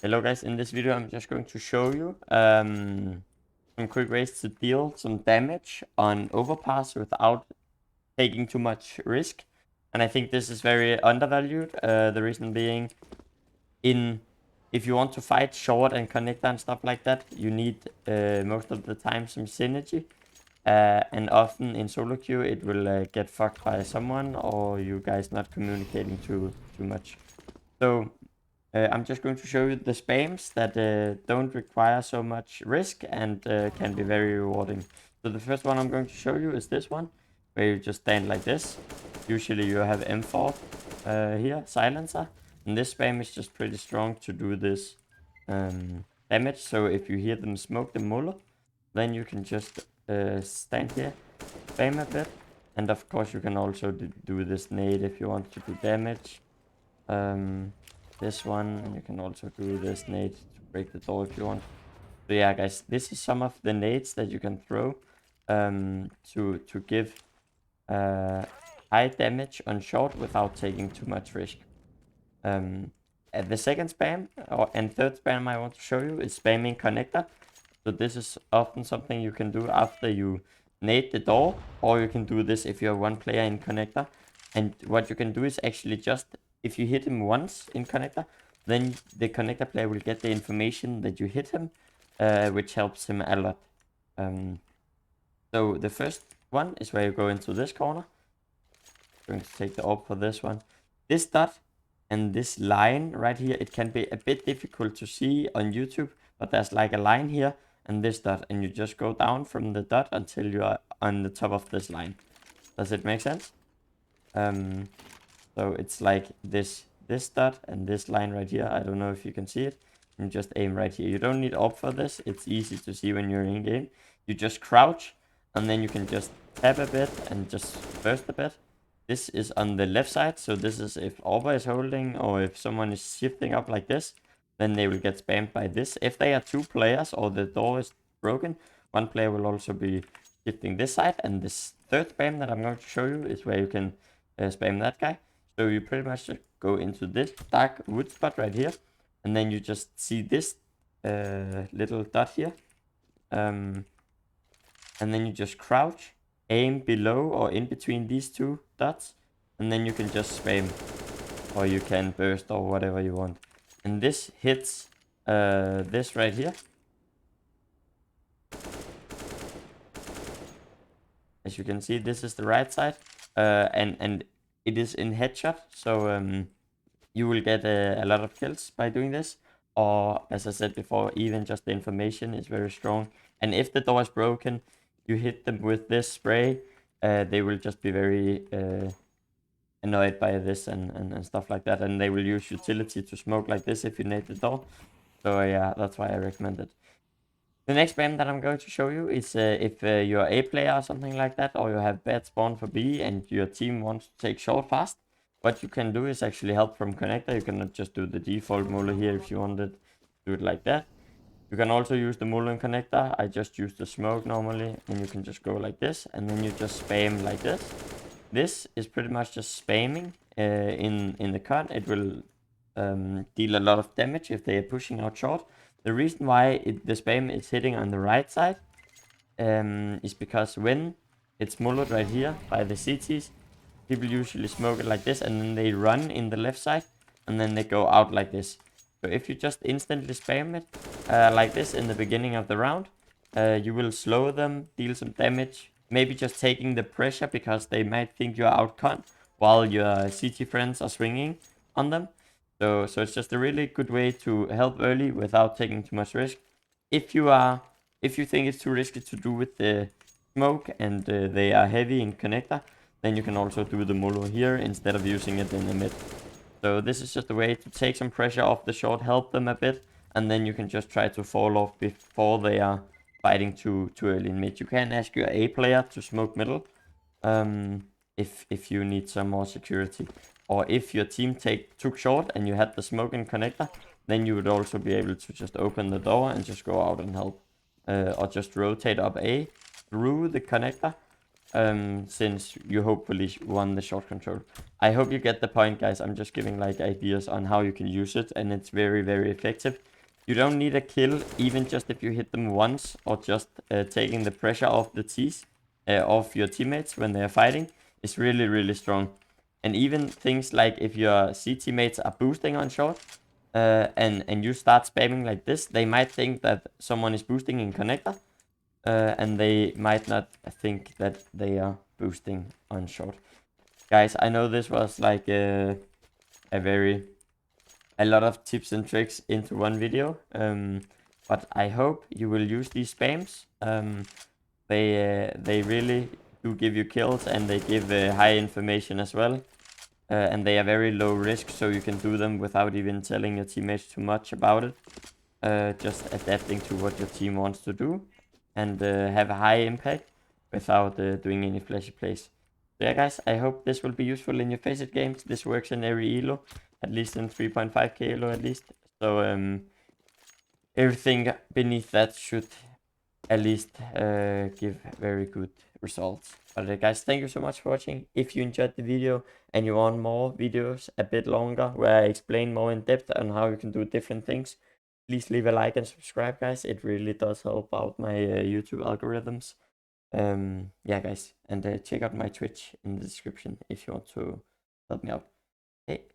Hello guys, in this video I'm just going to show you some quick ways to deal some damage on overpass without taking too much risk. And I think this is very undervalued. The reason being, if you want to fight short and connector and stuff like that, you need most of the time some synergy. And often in solo queue it will get fucked by someone or you guys not communicating too much. So I'm just going to show you the spams that don't require so much risk and can be very rewarding. So the first one I'm going to show you is this one, where you just stand like this. Usually you have M4 here, silencer, and this spam is just pretty strong to do this damage. So if you hear them smoke the mullah, then you can just stand here, spam a bit, and of course you can also do this nade if you want to do damage. This one, and you can also do this nade to break the door if you want. So yeah guys, this is some of the nades that you can throw to give high damage on short without taking too much risk. The second spam and third spam I want to show you is spamming connector. So this is often something you can do after you nade the door, or you can do this if you have one player in connector. And what you can do is actually just, if you hit him once in connector, then the connector player will get the information that you hit him, which helps him a lot. So the first one is where you go into this corner. I'm going to take the orb for this one. This dot and this line right here, it can be a bit difficult to see on YouTube, but there's like a line here and this dot, and you just go down from the dot until you are on the top of this line. Does it make sense? So it's like this dot and this line right here. I don't know if you can see it. And just aim right here. You don't need orb for this. It's easy to see when you're in game. You just crouch and then you can just tap a bit and just burst a bit. This is on the left side. So this is if orb is holding or if someone is shifting up like this, then they will get spammed by this. If they are two players or the door is broken, one player will also be shifting this side. And this third spam that I'm going to show you is where you can spam that guy. So you pretty much just go into this dark wood spot right here, and then you just see this little dot here. And then you just crouch, aim below or in between these two dots, and then you can just spam, or you can burst or whatever you want. And this hits this right here. As you can see, this is the right side, and it is in headshot, so you will get a lot of kills by doing this. Or as I said before, even just the information is very strong. And if the door is broken, you hit them with this spray, they will just be very annoyed by this and stuff like that. And they will use utility to smoke like this if you nade the door. So yeah, that's why I recommend it. The next spam that I'm going to show you is if you're A player or something like that, or you have bad spawn for B and your team wants to take short fast, what you can do is actually help from connector. You cannot just do the default mullah here if you wanted to do it like that. You can also use the mullah connector. I just use the smoke normally, and you can just go like this, and then you just spam like this. This is pretty much just spamming in the cut. It will deal a lot of damage if they are pushing out short. The reason why the spam is hitting on the right side is because when it's mullet right here by the CTs, people usually smoke it like this, and then they run in the left side, and then they go out like this. So if you just instantly spam it like this in the beginning of the round, you will slow them, deal some damage, maybe just taking the pressure because they might think you're outcon while your CT friends are swinging on them. So it's just a really good way to help early without taking too much risk. If you think it's too risky to do with the smoke and they are heavy in connector, then you can also do the mullah here instead of using it in the mid. So this is just a way to take some pressure off the short, help them a bit, and then you can just try to fall off before they are fighting too early in mid. You can ask your A player to smoke middle if you need some more security. Or if your team took short and you had the smoke in connector, then you would also be able to just open the door and just go out and help. Or just rotate up A through the connector, since you hopefully won the short control. I hope you get the point, guys. I'm just giving like ideas on how you can use it, and it's very, very effective. You don't need a kill, even just if you hit them once, or just taking the pressure off the T's, off your teammates when they're fighting, is really, really strong. And even things like if your C teammates are boosting on short, and you start spamming like this, they might think that someone is boosting in connector, and they might not think that they are boosting on short. Guys, I know this was like a lot of tips and tricks into one video, but I hope you will use these spams. They really do give you kills, and they give high information as well. And they are very low risk, so you can do them without even telling your teammates too much about it. Just adapting to what your team wants to do, and have a high impact without doing any flashy plays. So yeah, guys, I hope this will be useful in your Faceit games. This works in every elo, at least in 3.5k elo at least. So everything beneath that should at least give very good results. But guys, thank you so much for watching. If you enjoyed the video and you want more videos a bit longer where I explain more in depth on how you can do different things, please leave a like and subscribe, guys. It really does help out my YouTube algorithms. Yeah, guys, and check out my Twitch in the description if you want to help me out. Hey.